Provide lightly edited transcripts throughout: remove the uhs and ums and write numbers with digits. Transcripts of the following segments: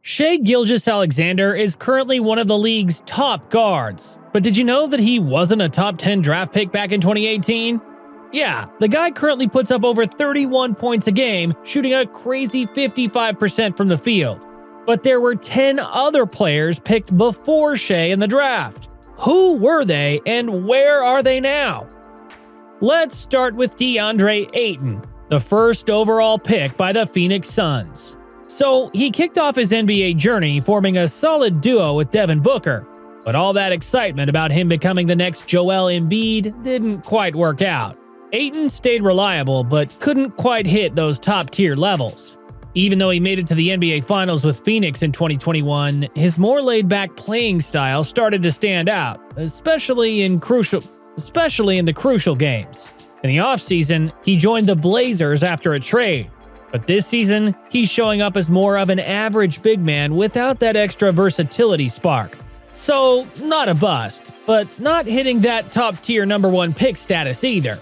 Shai Gilgeous-Alexander is currently one of the league's top guards. But did you know that he wasn't a top 10 draft pick back in 2018? Yeah, the guy currently puts up over 31 points a game, shooting a crazy 55% from the field. But there were 10 other players picked before Shai in the draft. Who were they and where are they now? Let's start with DeAndre Ayton, the first overall pick by the Phoenix Suns. So he kicked off his NBA journey forming a solid duo with Devin Booker, but all that excitement about him becoming the next Joel Embiid didn't quite work out. Ayton stayed reliable but couldn't quite hit those top-tier levels. Even though he made it to the NBA Finals with Phoenix in 2021, his more laid-back playing style started to stand out, especially in the crucial games. In the offseason, he joined the Blazers after a trade. But this season, he's showing up as more of an average big man without that extra versatility spark. So, not a bust, but not hitting that top-tier number 1 pick status either.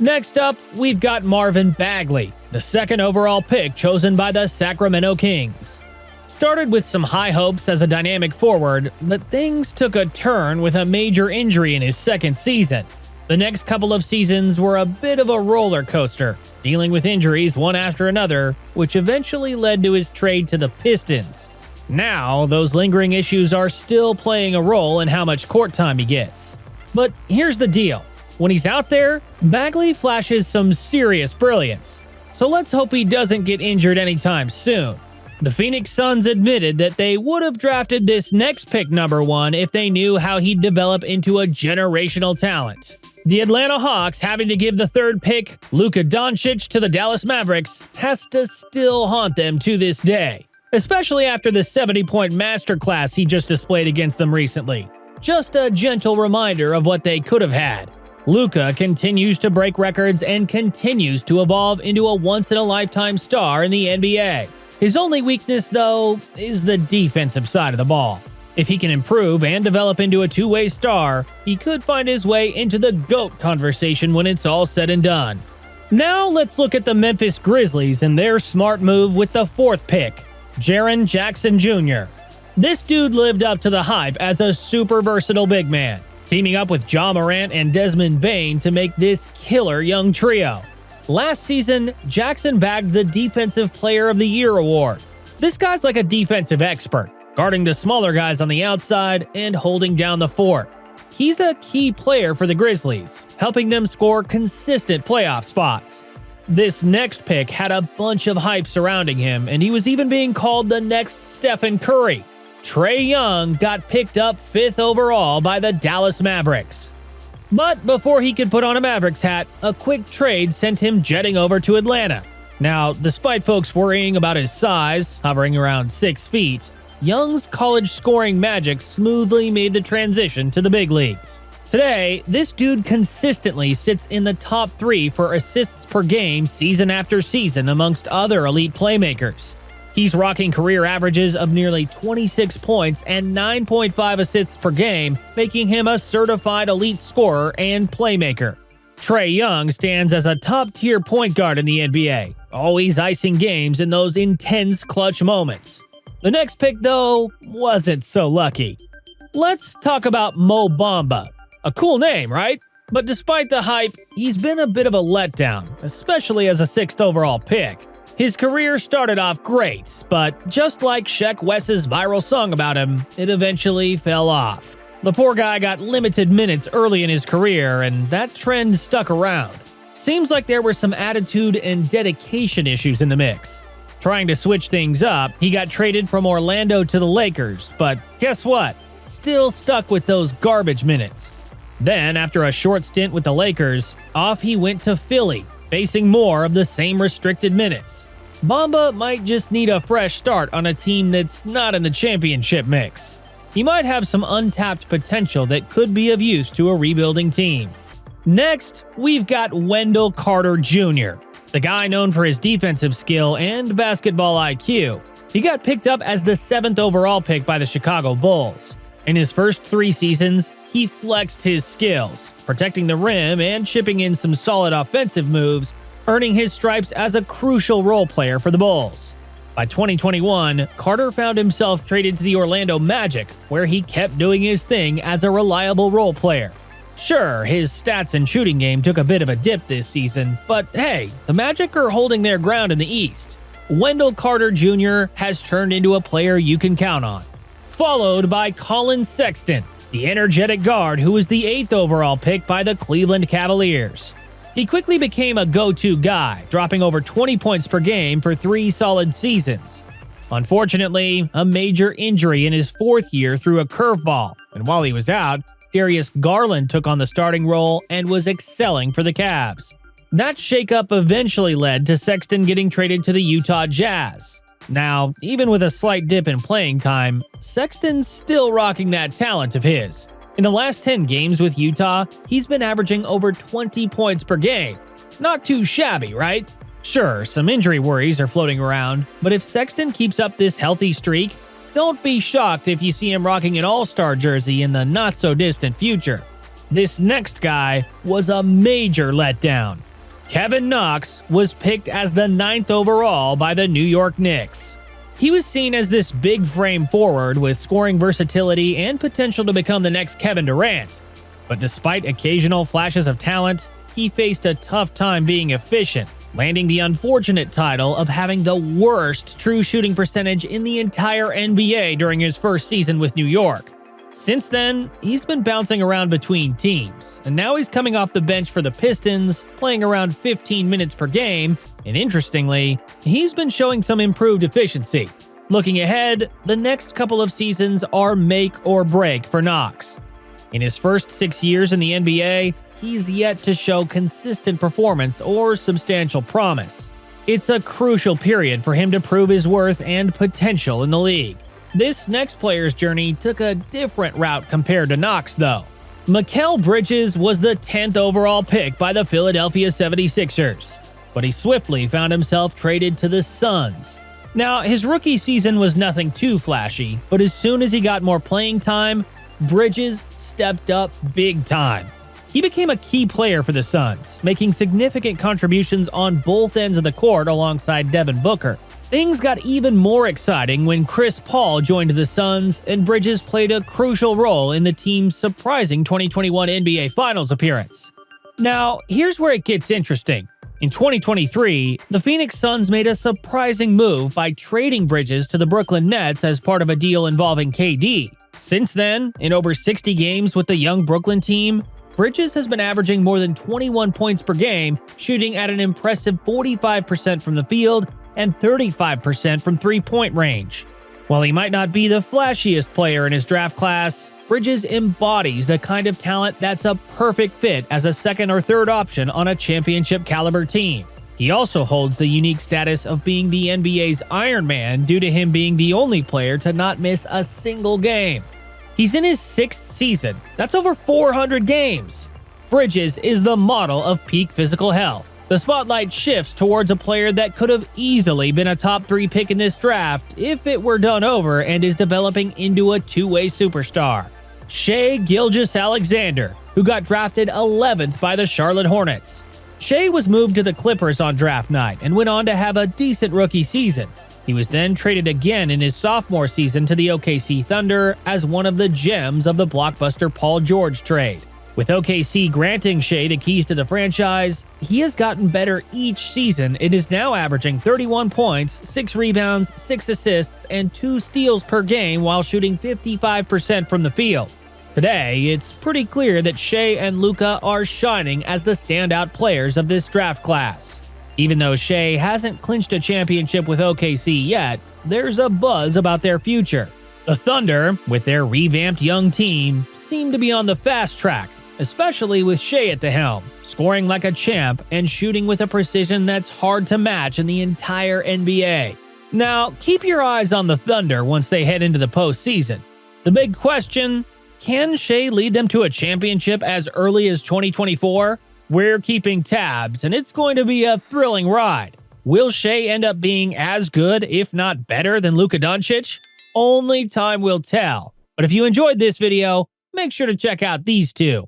Next up, we've got Marvin Bagley, the second overall pick chosen by the Sacramento Kings. Started with some high hopes as a dynamic forward, but things took a turn with a major injury in his second season. The next couple of seasons were a bit of a roller coaster, dealing with injuries one after another, which eventually led to his trade to the Pistons. Now, those lingering issues are still playing a role in how much court time he gets. But here's the deal. When he's out there, Bagley flashes some serious brilliance. So let's hope he doesn't get injured anytime soon. The Phoenix Suns admitted that they would have drafted this next pick number 1 if they knew how he'd develop into a generational talent. The Atlanta Hawks having to give the third pick, Luka Doncic, to the Dallas Mavericks has to still haunt them to this day, especially after the 70-point masterclass he just displayed against them recently. Just a gentle reminder of what they could have had. Luka continues to break records and continues to evolve into a once-in-a-lifetime star in the NBA. His only weakness, though, is the defensive side of the ball. If he can improve and develop into a two-way star, he could find his way into the GOAT conversation when it's all said and done. Now let's look at the Memphis Grizzlies and their smart move with the 4th pick, Jaren Jackson Jr. This dude lived up to the hype as a super versatile big man, teaming up with Ja Morant and Desmond Bane to make this killer young trio. Last season, Jackson bagged the Defensive Player of the Year award. This guy's like a defensive expert, guarding the smaller guys on the outside and holding down the fort. He's a key player for the Grizzlies, helping them score consistent playoff spots. This next pick had a bunch of hype surrounding him, and he was even being called the next Stephen Curry. Trae Young got picked up 5th overall by the Dallas Mavericks. But before he could put on a Mavericks hat, a quick trade sent him jetting over to Atlanta. Now, despite folks worrying about his size, hovering around 6 feet, Young's college scoring magic smoothly made the transition to the big leagues. Today, this dude consistently sits in the top 3 for assists per game season after season amongst other elite playmakers. He's rocking career averages of nearly 26 points and 9.5 assists per game, making him a certified elite scorer and playmaker. Trae Young stands as a top-tier point guard in the NBA, always icing games in those intense clutch moments. The next pick, though, wasn't so lucky. Let's talk about Mo Bamba. A cool name, right? But despite the hype, he's been a bit of a letdown, especially as a 6th overall pick. His career started off great, but just like Sheck Wes's viral song about him, it eventually fell off. The poor guy got limited minutes early in his career, and that trend stuck around. Seems like there were some attitude and dedication issues in the mix. Trying to switch things up, he got traded from Orlando to the Lakers, but guess what? Still stuck with those garbage minutes. Then, after a short stint with the Lakers, off he went to Philly, facing more of the same restricted minutes. Bamba might just need a fresh start on a team that's not in the championship mix. He might have some untapped potential that could be of use to a rebuilding team. Next, we've got Wendell Carter Jr., the guy known for his defensive skill and basketball IQ. He got picked up as the 7th overall pick by the Chicago Bulls. In his first 3 seasons, he flexed his skills, protecting the rim and chipping in some solid offensive moves, earning his stripes as a crucial role player for the Bulls. By 2021, Carter found himself traded to the Orlando Magic, where he kept doing his thing as a reliable role player. Sure, his stats and shooting game took a bit of a dip this season, but hey, the Magic are holding their ground in the East. Wendell Carter Jr. has turned into a player you can count on. Followed by Collin Sexton, the energetic guard who was the 8th overall pick by the Cleveland Cavaliers. He quickly became a go-to guy, dropping over 20 points per game for 3 solid seasons. Unfortunately, a major injury in his 4th year threw a curveball, and while he was out, Darius Garland took on the starting role and was excelling for the Cavs. That shakeup eventually led to Sexton getting traded to the Utah Jazz. Now, even with a slight dip in playing time, Sexton's still rocking that talent of his. In the last 10 games with Utah, he's been averaging over 20 points per game. Not too shabby, right? Sure, some injury worries are floating around, but if Sexton keeps up this healthy streak, don't be shocked if you see him rocking an All-Star jersey in the not-so-distant future. This next guy was a major letdown. Kevin Knox was picked as the 9th overall by the New York Knicks. He was seen as this big frame forward with scoring versatility and potential to become the next Kevin Durant. But despite occasional flashes of talent, he faced a tough time being efficient, landing the unfortunate title of having the worst true shooting percentage in the entire NBA during his first season with New York. Since then, he's been bouncing around between teams, and now he's coming off the bench for the Pistons, playing around 15 minutes per game, and interestingly, he's been showing some improved efficiency. Looking ahead, the next couple of seasons are make or break for Knox. In his first 6 years in the NBA, he's yet to show consistent performance or substantial promise. It's a crucial period for him to prove his worth and potential in the league. This next player's journey took a different route compared to Knox, though. Mikal Bridges was the 10th overall pick by the Philadelphia 76ers, but he swiftly found himself traded to the Suns. Now, his rookie season was nothing too flashy, but as soon as he got more playing time, Bridges stepped up big time. He became a key player for the Suns, making significant contributions on both ends of the court alongside Devin Booker. Things got even more exciting when Chris Paul joined the Suns, and Bridges played a crucial role in the team's surprising 2021 NBA Finals appearance. Now, here's where it gets interesting. In 2023, the Phoenix Suns made a surprising move by trading Bridges to the Brooklyn Nets as part of a deal involving KD. Since then, in over 60 games with the young Brooklyn team, Bridges has been averaging more than 21 points per game, shooting at an impressive 45% from the field and 35% from three-point range. While he might not be the flashiest player in his draft class, Bridges embodies the kind of talent that's a perfect fit as a second or third option on a championship-caliber team. He also holds the unique status of being the NBA's Iron Man due to him being the only player to not miss a single game. He's in his 6th season. That's over 400 games. Bridges is the model of peak physical health. The spotlight shifts towards a player that could have easily been a top 3 pick in this draft if it were done over, and is developing into a two-way superstar. Shai Gilgeous-Alexander, who got drafted 11th by the Charlotte Hornets. Shai was moved to the Clippers on draft night and went on to have a decent rookie season. He was then traded again in his sophomore season to the OKC Thunder as one of the gems of the blockbuster Paul George trade. With OKC granting Shai the keys to the franchise, he has gotten better each season and is now averaging 31 points, 6 rebounds, 6 assists, and 2 steals per game while shooting 55% from the field. Today, it's pretty clear that Shai and Luka are shining as the standout players of this draft class. Even though Shai hasn't clinched a championship with OKC yet, there's a buzz about their future. The Thunder, with their revamped young team, seem to be on the fast track, especially with Shai at the helm, scoring like a champ and shooting with a precision that's hard to match in the entire NBA. Now, keep your eyes on the Thunder once they head into the postseason. The big question: can Shai lead them to a championship as early as 2024? We're keeping tabs, and it's going to be a thrilling ride. Will Shai end up being as good, if not better, than Luka Doncic? Only time will tell. But if you enjoyed this video, make sure to check out these two.